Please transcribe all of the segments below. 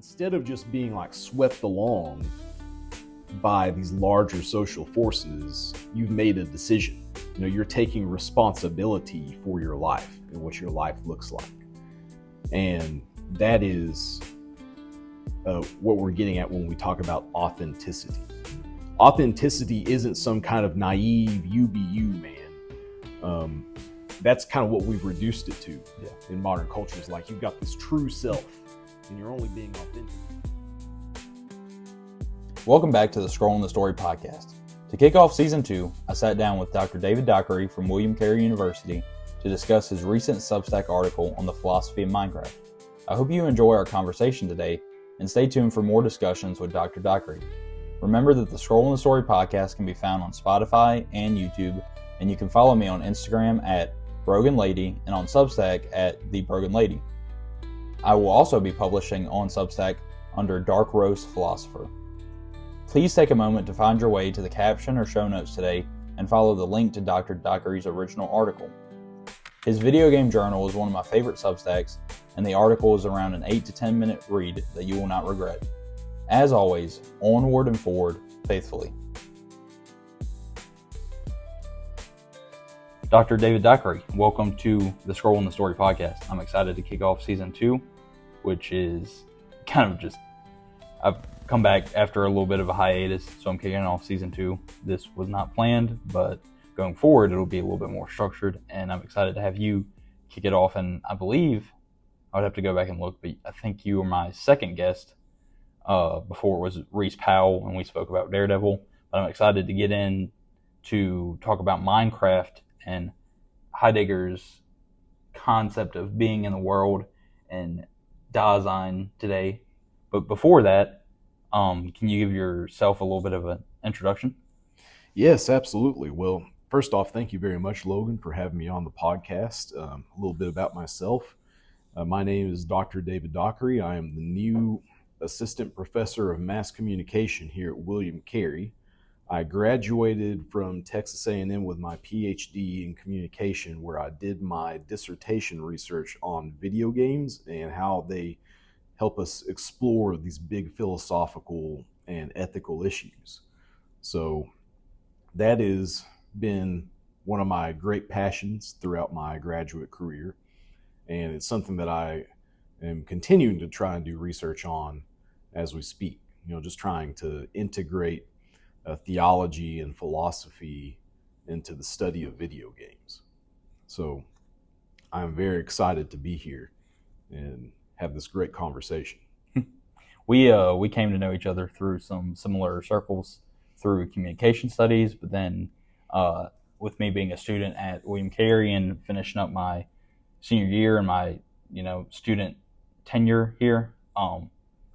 instead of just being like swept along by these larger social forces, you've made a decision. You're taking responsibility for your life and what your life looks like. And that is what we're getting at when we talk about authenticity. Authenticity isn't some kind of naive you be you, man. That's kind of what we've reduced it to in modern culture. Is like you've got this true self and you're only being authentic. Welcome back to the Scrolling the Story podcast. To kick off season 2, I sat down with Dr. David Dockery from William Carey University to discuss his recent Substack article on the philosophy of Minecraft. I hope you enjoy our conversation today and stay tuned for more discussions with Dr. Dockery. Remember that the Scrolling the Story podcast can be found on Spotify and YouTube, and you can follow me on Instagram at Brogan Lady and on Substack at The Brogan Lady. I will also be publishing on Substack under Dark Roast Philosopher. Please take a moment to find your way to the caption or show notes today and follow the link to Dr. Dockery's original article. His video game journal is one of my favorite Substacks, and the article is around an 8 to 10 minute read that you will not regret. As always, onward and forward, faithfully. Dr. David Dockery, welcome to the Scrolling the Story podcast. I'm excited to kick off season 2, which is kind of just, I've come back after a little bit of a hiatus, so I'm kicking off season 2. This was not planned, but going forward, it'll be a little bit more structured, and I'm excited to have you kick it off. And I believe, I would have to go back and look, but I think you were my second guest. Before it was Reese Powell, and we spoke about Daredevil. But I'm excited to get in to talk about Minecraft and Heidegger's concept of being in the world and Dasein today. But before that, can you give yourself a little bit of an introduction? Yes, absolutely. Well, first off, thank you very much, Logan, for having me on the podcast. A little bit about myself. My name is Dr. David Dockery. I am the new assistant professor of mass communication here at William Carey. I graduated from Texas A&M with my PhD in communication, where I did my dissertation research on video games and how they help us explore these big philosophical and ethical issues. So that has been one of my great passions throughout my graduate career, and it's something that I am continuing to try and do research on as we speak. Just trying to integrate theology and philosophy into the study of video games. So I'm very excited to be here and have this great conversation. We came to know each other through some similar circles through communication studies, but then with me being a student at William Carey and finishing up my senior year and my student tenure here,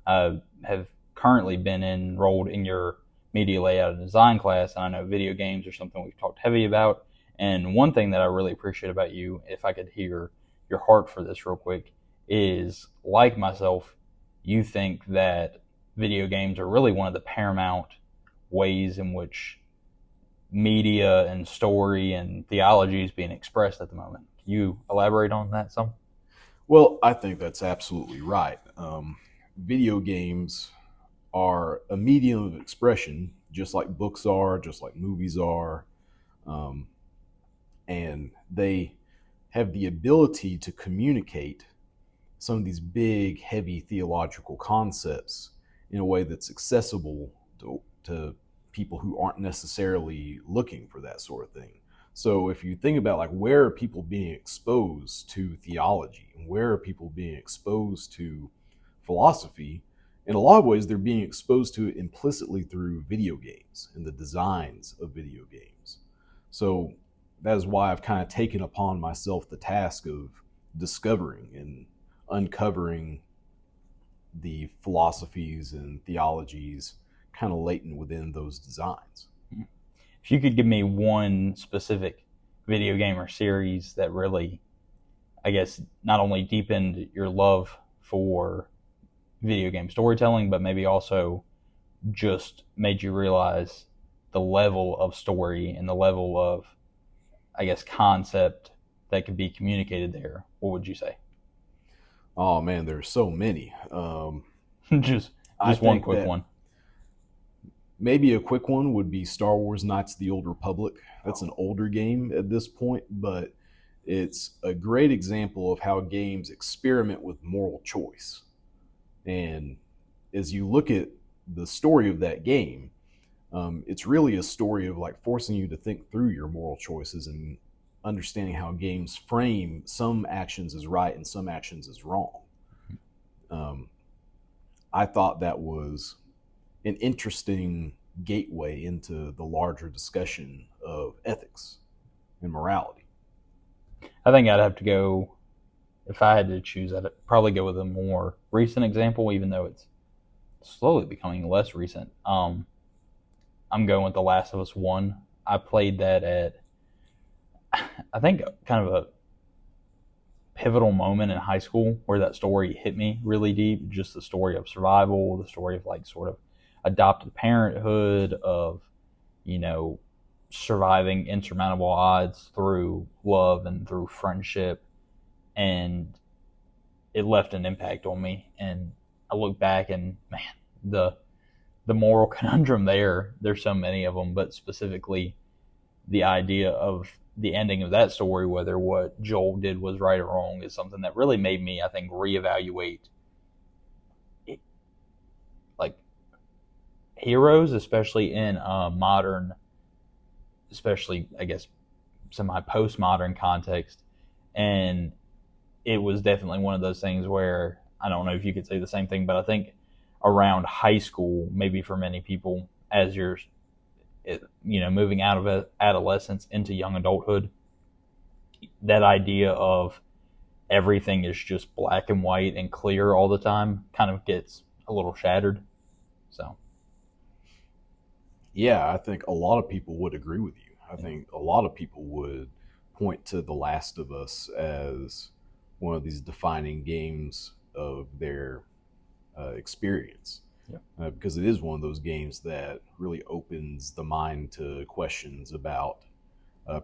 I have currently been enrolled in your media layout and design class, and I know video games are something we've talked heavy about. And one thing that I really appreciate about you, if I could hear your heart for this real quick, is, like myself, you think that video games are really one of the paramount ways in which media and story and theology is being expressed at the moment. Can you elaborate on that some? Well, I think that's absolutely right. Video games are a medium of expression, just like books are, just like movies are. And they have the ability to communicate some of these big, heavy theological concepts in a way that's accessible to people who aren't necessarily looking for that sort of thing. So if you think about where are people being exposed to theology and where are people being exposed to philosophy, in a lot of ways they're being exposed to it implicitly through video games and the designs of video games. So that is why I've kind of taken upon myself the task of discovering and uncovering the philosophies and theologies kind of latent within those designs. If you could give me one specific video game or series that really, I guess, not only deepened your love for video game storytelling, but maybe also just made you realize the level of story and the level of, I guess, concept that could be communicated there, what would you say? Oh man, there's so many. just I one think quick that one. maybe a quick one would be Star Wars Knights of the Old Republic. That's an older game at this point, but it's a great example of how games experiment with moral choice. And as you look at the story of that game, it's really a story of like forcing you to think through your moral choices and understanding how games frame some actions as right and some actions as wrong. Um, I thought that was an interesting gateway into the larger discussion of ethics and morality. I think I'd have to go, if I had to choose, I'd probably go with a more recent example, even though it's slowly becoming less recent. I'm going with The Last of Us 1. I played that at, I think, kind of a pivotal moment in high school where that story hit me really deep. Just the story of survival, the story of like sort of adopted parenthood, of, surviving insurmountable odds through love and through friendship. And it left an impact on me. And I look back and, man, the moral conundrum there's so many of them, but specifically the idea of the ending of that story, whether what Joel did was right or wrong, is something that really made me, I think, reevaluate it, like heroes, especially in modern, especially, I guess, semi-postmodern context. And it was definitely one of those things where, I don't know if you could say the same thing, but I think around high school, maybe for many people, as you're moving out of adolescence into young adulthood, that idea of everything is just black and white and clear all the time kind of gets a little shattered. So Yeah, I think a lot of people would agree with you. I think a lot of people would point to The Last of Us as one of these defining games of their experience. yeah. Because it is one of those games that really opens the mind to questions about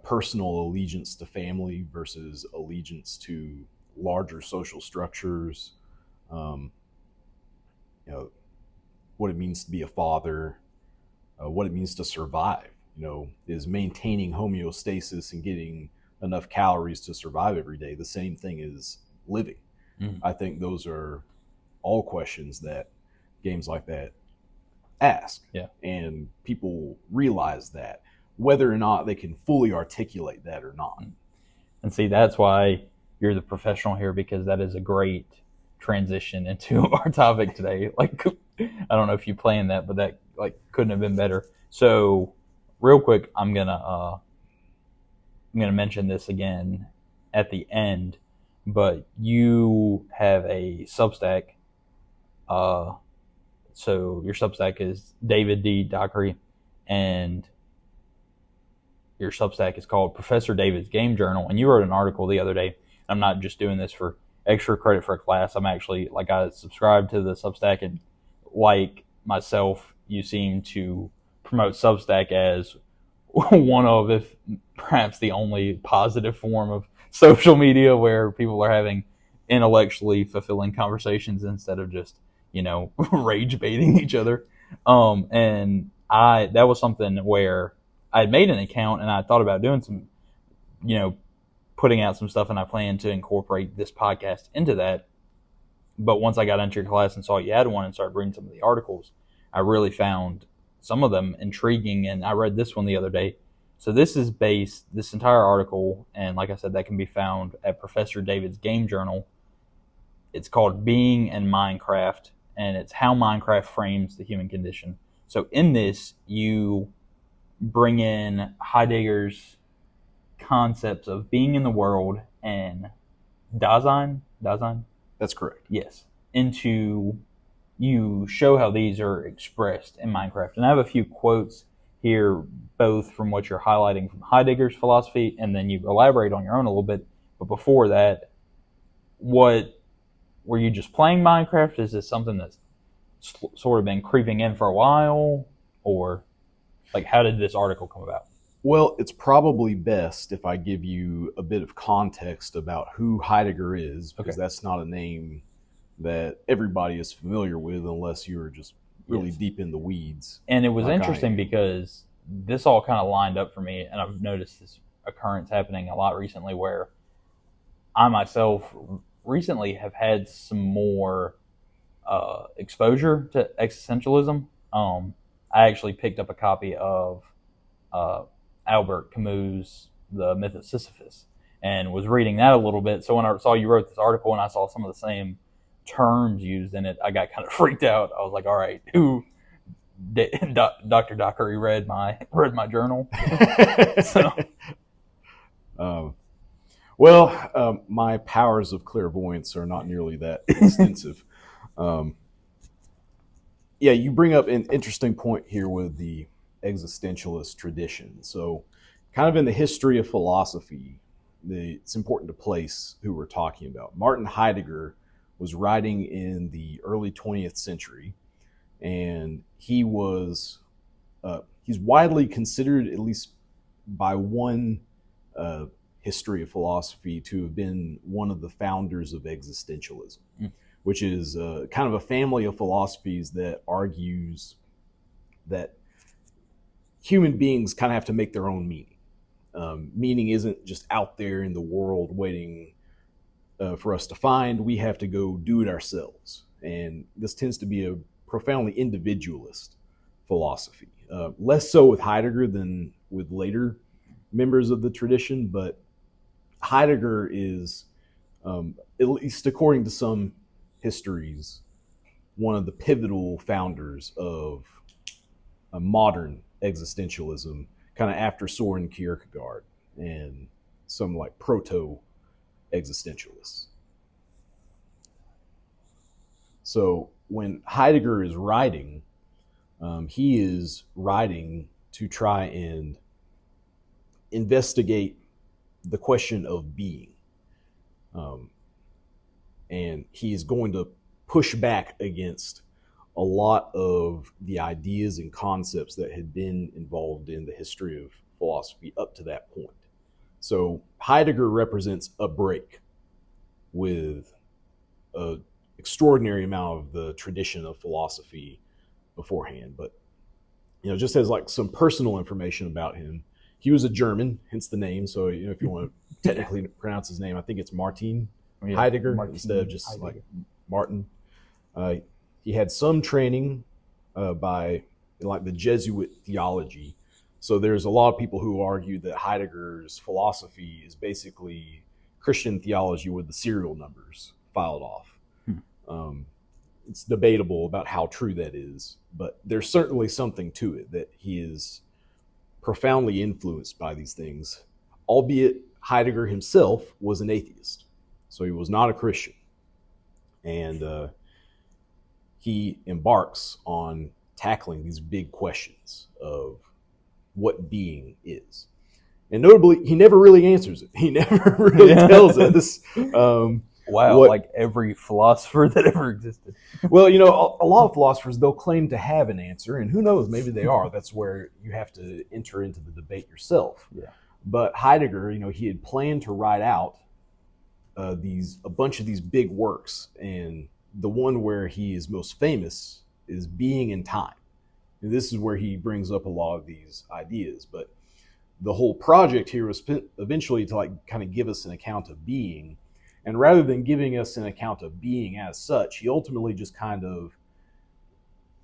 personal allegiance to family versus allegiance to larger social structures. Um, what it means to be a father, what it means to survive. Is maintaining homeostasis and getting enough calories to survive every day the same thing as living? Mm-hmm. I think those are all questions that games like that ask. Yeah. And people realize that, whether or not they can fully articulate that or not. And see, that's why you're the professional here, because that is a great transition into our topic today. Like, I don't know if you planned that, but that couldn't have been better. So, real quick, I'm gonna mention this again at the end, but you have a Substack. So your Substack is David D. Dockery, and your Substack is called Professor David's Game Journal. And you wrote an article the other day. I'm not just doing this for extra credit for a class. I'm actually, I subscribed to the Substack, and like myself, you seem to promote Substack as one of, if perhaps the only positive form of social media where people are having intellectually fulfilling conversations instead of just, rage baiting each other. And that was something where I had made an account and I thought about doing some, putting out some stuff, and I plan to incorporate this podcast into that. But once I got into your class and saw you had one and started reading some of the articles, I really found some of them intriguing, and I read this one the other day. So this entire article, and like I said, that can be found at Professor David's Game Journal. It's called Being and Minecraft, and it's how Minecraft frames the human condition. So in this, you bring in Heidegger's concepts of being in the world and Dasein. That's correct. Yes. You show how these are expressed in Minecraft. And I have a few quotes here, both from what you're highlighting from Heidegger's philosophy, and then you elaborate on your own a little bit. But before that, were you just playing Minecraft? Is this something that's sort of been creeping in for a while? Or how did this article come about? Well, it's probably best if I give you a bit of context about who Heidegger is, because that's not a name that everybody is familiar with unless you're just really deep in the weeds. And it was like interesting because this all kind of lined up for me, and I've noticed this occurrence happening a lot recently where I myself recently have had some more exposure to existentialism. I actually picked up a copy of Albert Camus' The Myth of Sisyphus and was reading that a little bit. So when I saw you wrote this article and I saw some of the same terms used in it, I got kind of freaked out. I was like, all right, Dr. Dockery read my journal. So. My powers of clairvoyance are not nearly that extensive. You bring up an interesting point here with the existentialist tradition. So, kind of in the history of philosophy, it's important to place who we're talking about. Martin Heidegger was writing in the early 20th century, and he's widely considered, at least by one history of philosophy, to have been one of the founders of existentialism, which is kind of a family of philosophies that argues that human beings kind of have to make their own meaning. Meaning isn't just out there in the world waiting for us to find. We have to go do it ourselves. And this tends to be a profoundly individualist philosophy. Less so with Heidegger than with later members of the tradition, but Heidegger is, at least according to some histories, one of the pivotal founders of a modern existentialism, kind of after Soren Kierkegaard and some like proto-existentialists. So when Heidegger is writing, he is writing to try and investigate the question of being. And he is going to push back against a lot of the ideas and concepts that had been involved in the history of philosophy up to that point. So Heidegger represents a break with an extraordinary amount of the tradition of philosophy beforehand. But, just as like some personal information about him, he was a German, hence the name. So, if you want to technically pronounce his name, I think it's Martin Heidegger instead of just Heidegger. Like Martin. He had some training by like the Jesuit theology. So there's a lot of people who argue that Heidegger's philosophy is basically Christian theology with the serial numbers filed off. It's debatable about how true that is, but there's certainly something to it that he is profoundly influenced by these things, albeit Heidegger himself was an atheist. So he was not a Christian. And he embarks on tackling these big questions of what being is. And notably, he never really answers it. He never really tells us. Like every philosopher that ever existed. Well, a lot of philosophers, they'll claim to have an answer, and who knows, maybe they are. That's where you have to enter into the debate yourself. Yeah. But Heidegger, he had planned to write out a bunch of these big works, and the one where he is most famous is Being and Time. And this is where he brings up a lot of these ideas. But the whole project here was eventually to kind of give us an account of being. And rather than giving us an account of being as such, he ultimately just kind of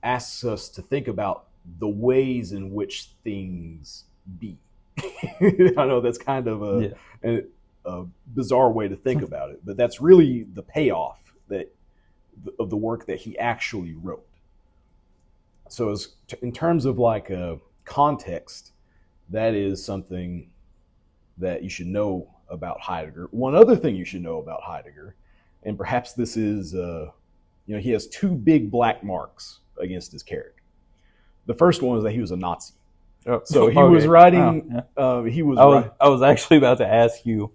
asks us to think about the ways in which things be. I know that's kind of a bizarre way to think about it, but that's really the payoff of the work that he actually wrote. So in terms of like a context, that is something that you should know about Heidegger. One other thing you should know about Heidegger, and perhaps this is, he has two big black marks against his character. The first one is that he was a Nazi. So he was writing. I was actually about to ask you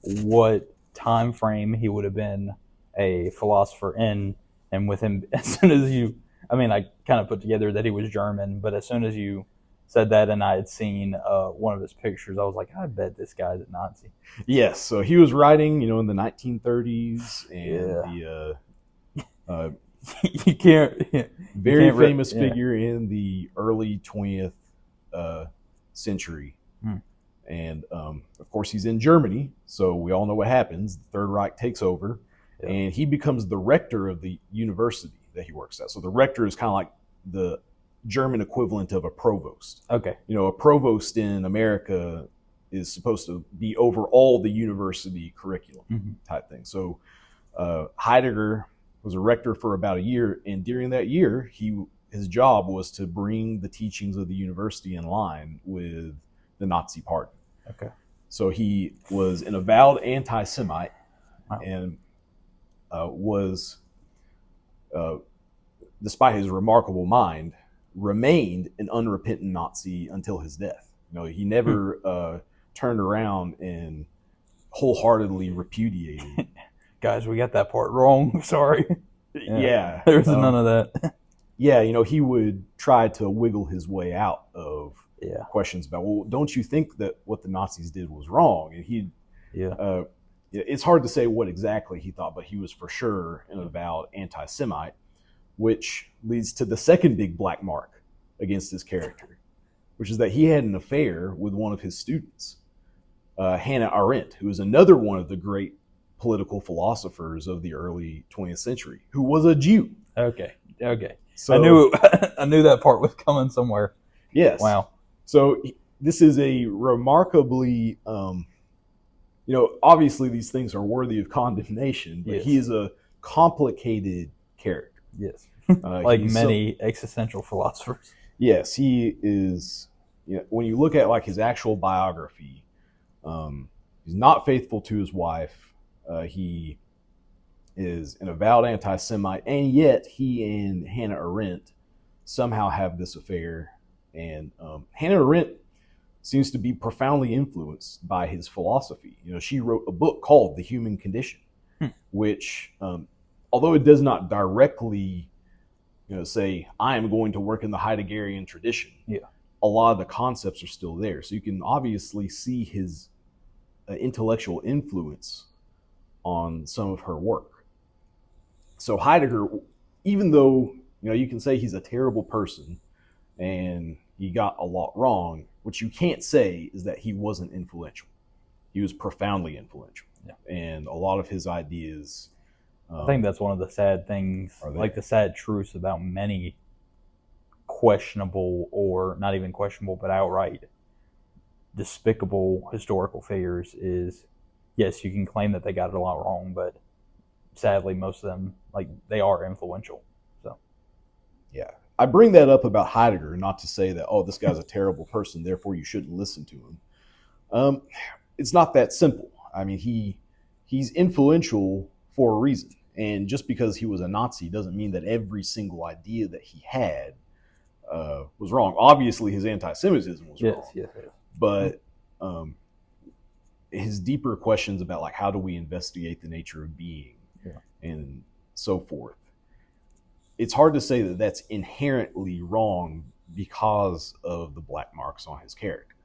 what time frame he would have been a philosopher in, and with him, as soon as I kind of put together that he was German, but as soon as you said that and I had seen one of his pictures, I was like, I bet this guy's a Nazi. Yes, so he was writing, in the 1930s, and Uh, you can't. Very famous figure in the early 20th century. And of course, he's in Germany, so we all know what happens. The Third Reich takes over, and he becomes the rector of the university that he works at. So the rector is kind of like the German equivalent of a provost. Okay. A provost in America is supposed to be over all the university curriculum type thing. So Heidegger was a rector for about a year, and during that year, his job was to bring the teachings of the university in line with the Nazi Party. Okay. So he was an avowed anti-Semite, and was, despite his remarkable mind, remained an unrepentant Nazi until his death. He never turned around and wholeheartedly repudiated. Guys, we got that part wrong. Sorry. Yeah. There's none of that. Yeah, he would try to wiggle his way out of questions about, well, don't you think that what the Nazis did was wrong? And it's hard to say what exactly he thought, but he was for sure an avowed anti-Semite, which leads to the second big black mark against his character, which is that he had an affair with one of his students, Hannah Arendt, who is another one of the great political philosophers of the early 20th century, who was a Jew. Okay. So, I knew that part was coming somewhere. Yes. Wow. So this is a remarkably, obviously these things are worthy of condemnation, but he is a complicated character. Yes. Like many existential philosophers. Yes, he is. When you look at like his actual biography, he's not faithful to his wife. He is an avowed anti-Semite, and yet he and Hannah Arendt somehow have this affair. And Hannah Arendt seems to be profoundly influenced by his philosophy. She wrote a book called The Human Condition, which, although it does not directly, say, I am going to work in the Heideggerian tradition, a lot of the concepts are still there. So you can obviously see his intellectual influence on some of her work. So Heidegger, even though, you can say he's a terrible person and he got a lot wrong, what you can't say is that he wasn't influential. He was profoundly influential. And a lot of his ideas... I think that's one of the sad things, like the sad truths about many questionable, or not even questionable, but outright despicable historical figures is, yes, you can claim that they got it a lot wrong, but sadly, most of them, they are influential. So, yeah. I bring that up about Heidegger, not to say that, this guy's a terrible person, therefore you shouldn't listen to him. It's not that simple. I mean, he's influential for a reason. And just because he was a Nazi doesn't mean that every single idea that he had was wrong. Obviously, his anti-Semitism was wrong. Yes. But his deeper questions about, how do we investigate the nature of being and so forth, it's hard to say that that's inherently wrong because of the black marks on his character.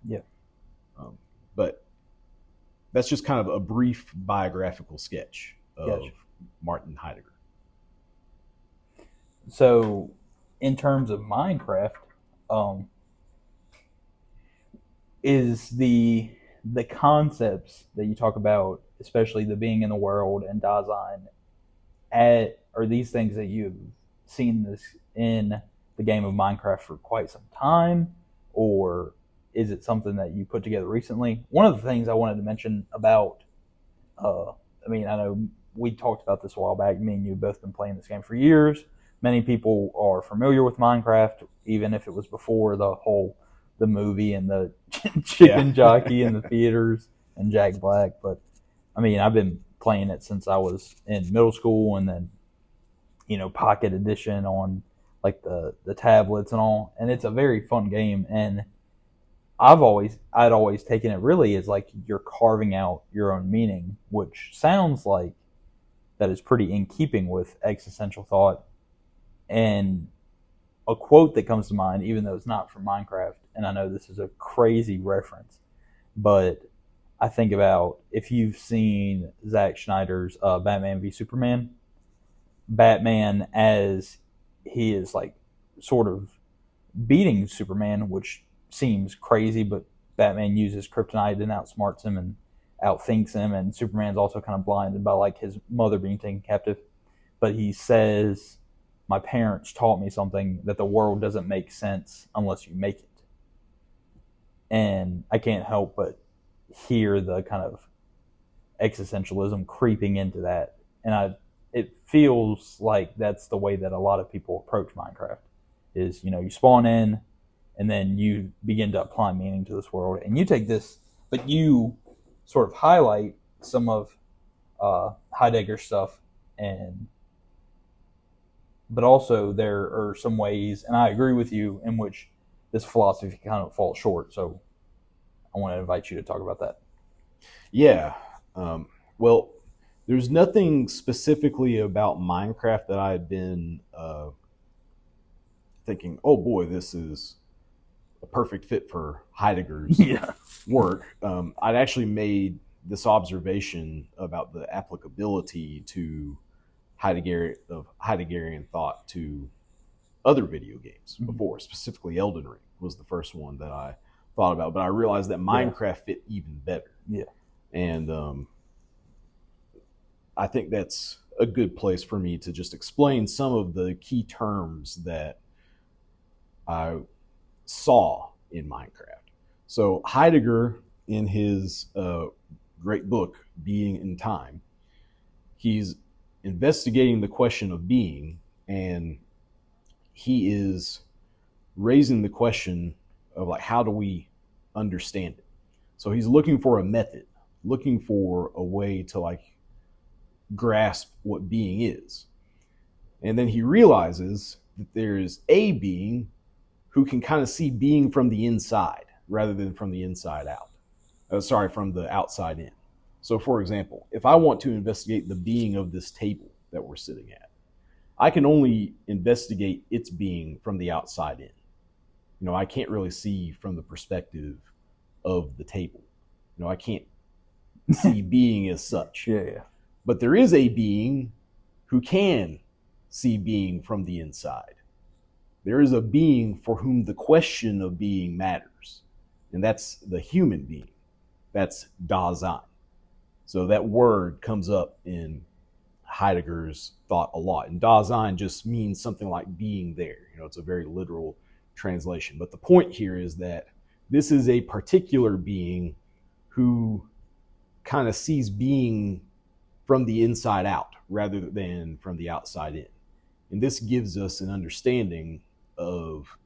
But that's just kind of a brief biographical sketch of Martin Heidegger. So, in terms of Minecraft, is the concepts that you talk about, especially the being in the world and Dasein, are these things that you've seen this in the game of Minecraft for quite some time, or is it something that you put together recently? One of the things I wanted to mention about, I know we talked about this a while back. Me and you have both been playing this game for years. Many people are familiar with Minecraft, even if it was before the movie and the chicken jockey in the theaters and Jack Black. But I've been playing it since I was in middle school, and then Pocket Edition on the tablets and all. And it's a very fun game, and I'd always taken it really as you're carving out your own meaning, which sounds like that is pretty in keeping with existential thought. And a quote that comes to mind, even though it's not from Minecraft, and I know this is a crazy reference, but I think about if you've seen Zack Snyder's Batman v Superman, Batman as he is like sort of beating Superman, which seems crazy, but Batman uses kryptonite and outsmarts him and outthinks him, and Superman's also kind of blinded by like his mother being taken captive. But he says, "My parents taught me something, that the world doesn't make sense unless you make it." And I can't help but hear the kind of existentialism creeping into that. And it feels like that's the way that a lot of people approach Minecraft is, you spawn in and then you begin to apply meaning to this world. And you take this, but you sort of highlight some of Heidegger's stuff, but also there are some ways, and I agree with you, in which this philosophy kind of falls short. So I want to invite you to talk about that. Yeah. Well, there's nothing specifically about Minecraft that I had been thinking, oh boy, this is a perfect fit for Heidegger's work. I'd actually made this observation about the applicability to Heideggerian thought to other video games before. Specifically, Elden Ring was the first one that I thought about, but I realized that Minecraft fit even better. Yeah. And I think that's a good place for me to just explain some of the key terms that I saw in Minecraft. So Heidegger, in his great book, Being in Time, he's investigating the question of being, and he is raising the question of like, how do we understand it? So he's looking for a method, looking for a way to like grasp what being is. And then he realizes that there is a being who can kind of see being from the inside rather than from the inside out. From the outside in. So for example, if I want to investigate the being of this table that we're sitting at, I can only investigate its being from the outside in. I can't really see from the perspective of the table. I can't see being as such. Yeah. But there is a being who can see being from the inside. There is a being for whom the question of being matters, and that's the human being. That's Dasein. So that word comes up in Heidegger's thought a lot. And Dasein just means something like being there. It's a very literal translation. But the point here is that this is a particular being who kind of sees being from the inside out rather than from the outside in. And this gives us an understanding of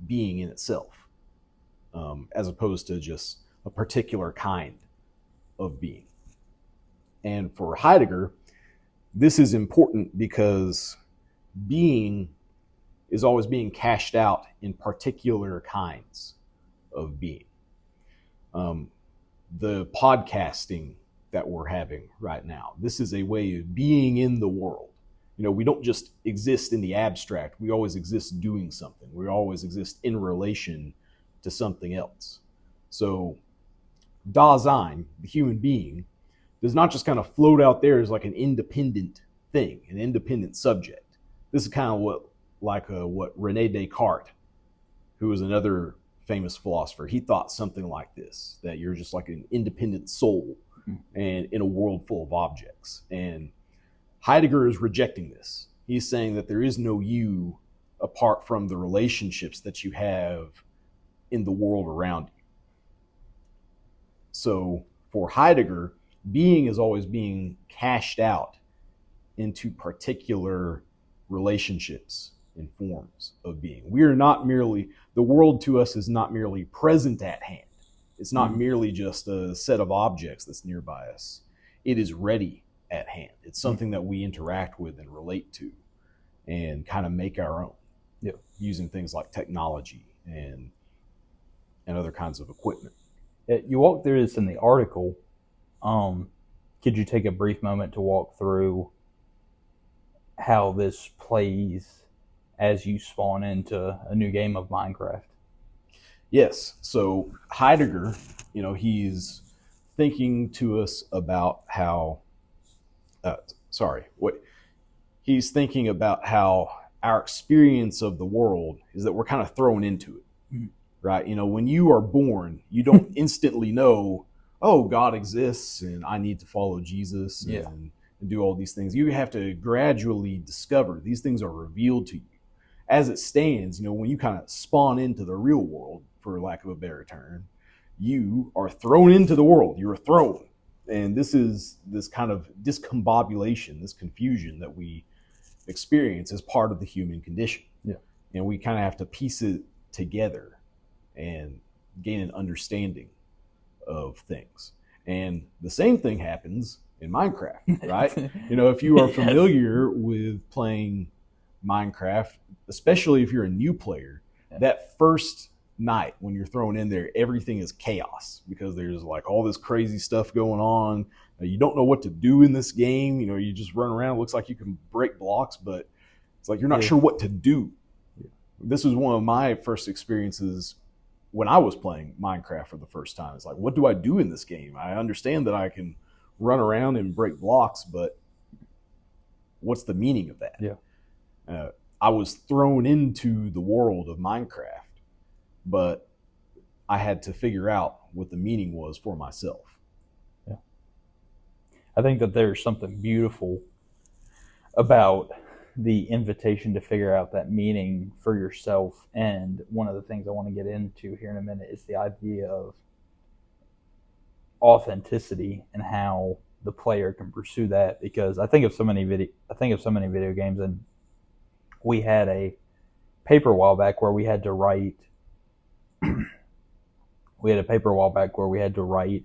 being in itself, as opposed to just a particular kind of being. And for Heidegger, this is important because being is always being cashed out in particular kinds of being. The podcasting that we're having right now, this is a way of being in the world. We don't just exist in the abstract. We always exist doing something. We always exist in relation to something else. So Dasein, the human being, does not just kind of float out there as like an independent thing, an independent subject. This is kind of what Rene Descartes, who was another famous philosopher, he thought something like this, that you're just like an independent soul and in a world full of objects. And Heidegger is rejecting this. He's saying that there is no you apart from the relationships that you have in the world around you. So for Heidegger, being is always being cashed out into particular relationships and forms of being. We are not merely, the world to us is not merely present at hand. It's not merely just a set of objects that's nearby us. It is ready at hand. It's something that we interact with and relate to and kind of make our own, using things like technology and other kinds of equipment. You walk through this in the article. Could you take a brief moment to walk through how this plays as you spawn into a new game of Minecraft? Yes. So Heidegger, he's thinking to us about how, he's thinking about how our experience of the world is that we're kind of thrown into it, right? When you are born, you don't instantly know, oh, God exists and I need to follow Jesus and do all these things. You have to gradually discover these things are revealed to you. As it stands, when you kind of spawn into the real world, for lack of a better term, you are thrown into the world. You are thrown. And this is this kind of discombobulation, this confusion that we experience as part of the human condition. Yeah. And we kind of have to piece it together and gain an understanding of things. And the same thing happens in Minecraft, right? If you are familiar with playing Minecraft, especially if you're a new player, that first night when you're thrown in there, everything is chaos because there's like all this crazy stuff going on. You don't know what to do in this game. You just run around. It looks like you can break blocks, but it's like you're not sure what to do. This was one of my first experiences when I was playing Minecraft for the first time. It's like, what do I do in this game? I understand that I can run around and break blocks, but what's the meaning of that? Yeah. I was thrown into the world of Minecraft, but I had to figure out what the meaning was for myself. Yeah. I think that there's something beautiful about the invitation to figure out that meaning for yourself. And one of the things I want to get into here in a minute is the idea of authenticity and how the player can pursue that. Because I think of so many video games, and we had a paper a while back where we had to write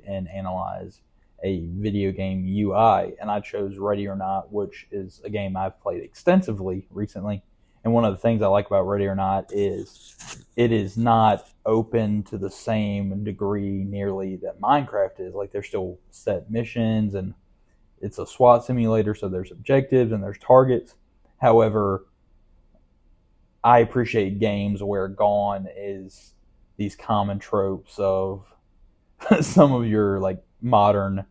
and analyze a video game UI, and I chose Ready or Not, which is a game I've played extensively recently. And one of the things I like about Ready or Not is it is not open to the same degree nearly that Minecraft is. Like, there's still set missions, and it's a SWAT simulator, so there's objectives and there's targets. However, I appreciate games where gone is these common tropes of some of your like modern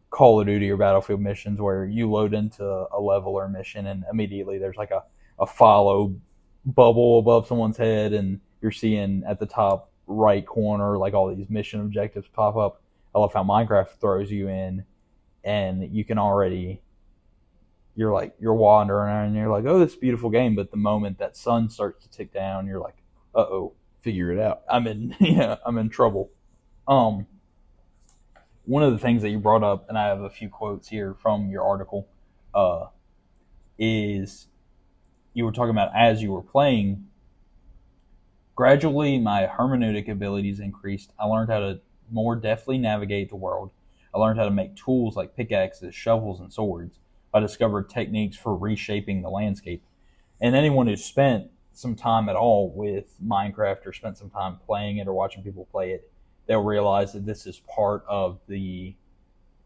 Call of Duty or Battlefield missions where you load into a level or mission and immediately there's like a follow bubble above someone's head, and you're seeing at the top right corner like all these mission objectives pop up. I love how Minecraft throws you in, and you can already, you're wandering around and you're like, oh, this beautiful game, but the moment that sun starts to tick down, you're like, uh-oh, figure it out. I'm in trouble. One of the things that you brought up, and I have a few quotes here from your article, is you were talking about as you were playing, gradually my hermeneutic abilities increased. I learned how to more deftly navigate the world. I learned how to make tools like pickaxes, shovels, and swords. I discovered techniques for reshaping the landscape. And anyone who's spent some time at all with Minecraft or spent some time playing it or watching people play it, they'll realize that this is part of the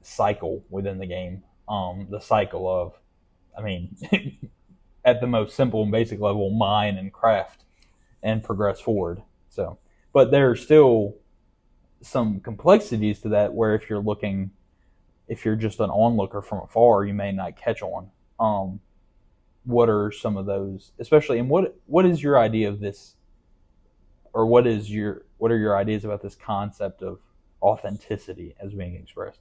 cycle within the game. The cycle of, at the most simple and basic level, mine and craft and progress forward. So, but there are still some complexities to that where if you're just an onlooker from afar, you may not catch on. What are some of those, especially, and what is your idea of this, or what are your ideas about this concept of authenticity as being expressed?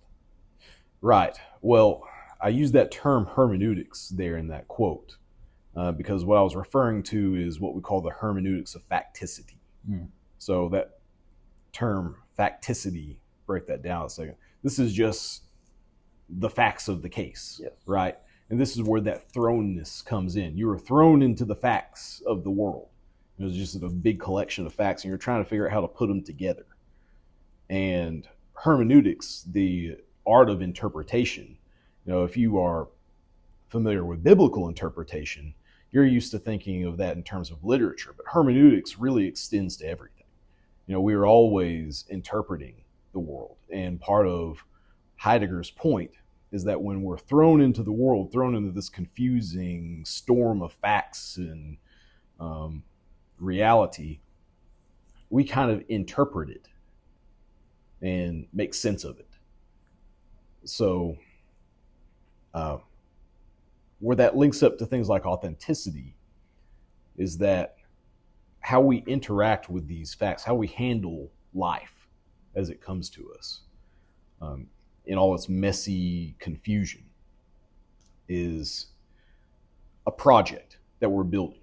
Right. Well, I use that term hermeneutics there in that quote because what I was referring to is what we call the hermeneutics of facticity. So that term facticity, break that down a second. This is just the facts of the case, yes. Right? And this is where that thrownness comes in. You were thrown into the facts of the world. It was just a big collection of facts, and you're trying to figure out how to put them together. And hermeneutics, the art of interpretation, if you are familiar with biblical interpretation, you're used to thinking of that in terms of literature, but hermeneutics really extends to everything. We are always interpreting the world, and part of Heidegger's point is that when we're thrown into the world, thrown into this confusing storm of facts and reality, we kind of interpret it and make sense of it. So where that links up to things like authenticity is that how we interact with these facts, how we handle life as it comes to us, in all its messy confusion, is a project that we're building,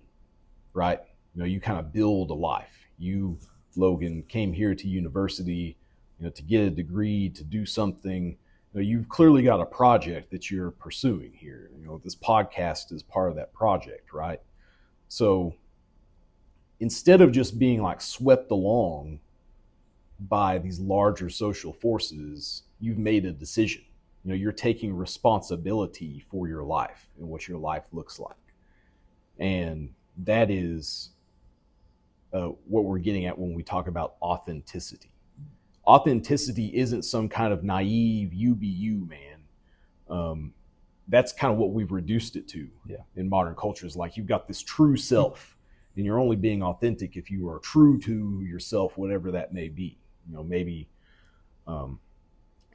right? You kind of build a life. You, Logan, came here to university, to get a degree, to do something. You've clearly got a project that you're pursuing here. This podcast is part of that project, right? So instead of just being like swept along by these larger social forces, you've made a decision. You're taking responsibility for your life and what your life looks like. And that is what we're getting at when we talk about authenticity. Authenticity isn't some kind of naive you be you, man. That's kind of what we've reduced it to in modern cultures. Like, you've got this true self, and you're only being authentic if you are true to yourself, whatever that may be. Maybe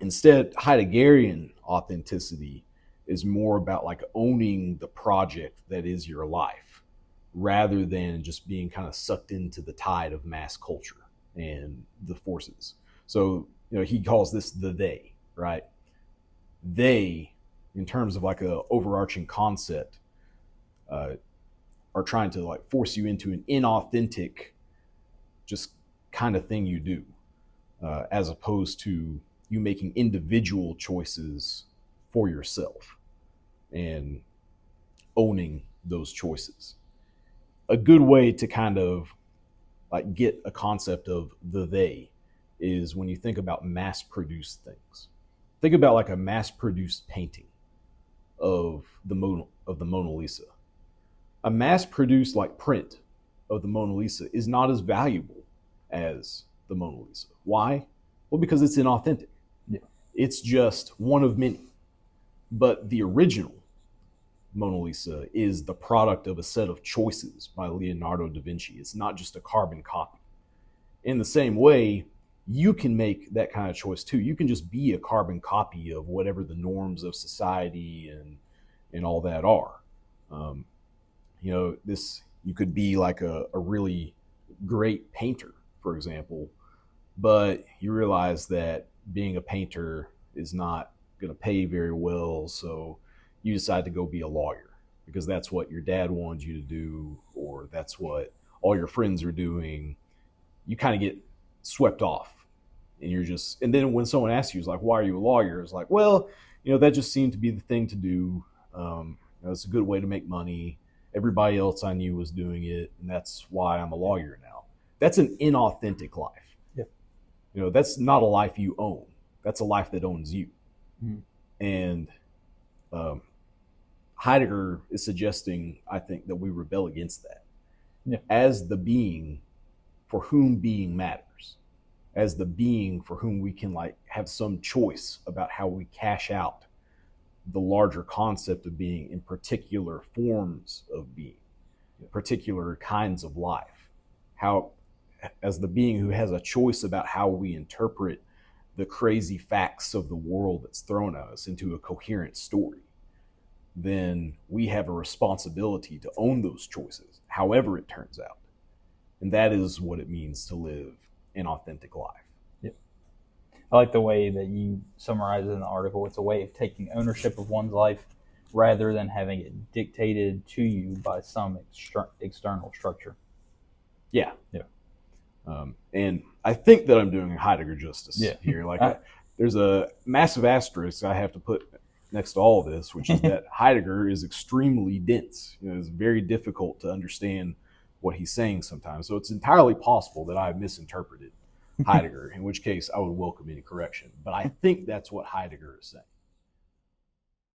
instead, Heideggerian authenticity is more about like owning the project that is your life, rather than just being kind of sucked into the tide of mass culture and the forces. So, he calls this the they, right? They, in terms of like a overarching concept, are trying to like force you into an inauthentic, just kind of thing you do, as opposed to you making individual choices for yourself and owning those choices. A good way to kind of like get a concept of the they is when you think about mass-produced things. Think about like a mass-produced painting of the Mona Lisa. A mass-produced like print of the Mona Lisa is not as valuable as the Mona Lisa. Why? Well, because it's inauthentic. Yeah. It's just one of many. But the original Mona Lisa is the product of a set of choices by Leonardo da Vinci. It's not just a carbon copy. In the same way, you can make that kind of choice too. You can just be a carbon copy of whatever the norms of society and all that are. You could be like a really great painter, for example, but you realize that being a painter is not going to pay very well, so you decide to go be a lawyer because that's what your dad wanted you to do, or that's what all your friends are doing. You kind of get swept off, and then when someone asks you, it's like, why are you a lawyer? It's like, well, that just seemed to be the thing to do. It's a good way to make money. Everybody else I knew was doing it, and that's why I'm a lawyer now. That's an inauthentic life. Yeah. That's not a life you own. That's a life that owns you. Mm-hmm. And Heidegger is suggesting, I think, that we rebel against that. Yeah. As the being for whom being matters, as the being for whom we can like have some choice about how we cash out the larger concept of being in particular forms of being, particular kinds of life. How, as the being who has a choice about how we interpret the crazy facts of the world that's thrown at us into a coherent story, then we have a responsibility to own those choices, however it turns out. And that is what it means to live an authentic life. Yep. I like the way that you summarize it in the article. It's a way of taking ownership of one's life rather than having it dictated to you by some external structure. Yeah. Yeah. And I think that I'm doing Heidegger justice here. Like, there's a massive asterisk I have to put next to all of this, which is that Heidegger is extremely dense. It's very difficult to understand what he's saying sometimes. So it's entirely possible that I've misinterpreted Heidegger, in which case I would welcome any correction. But I think that's what Heidegger is saying.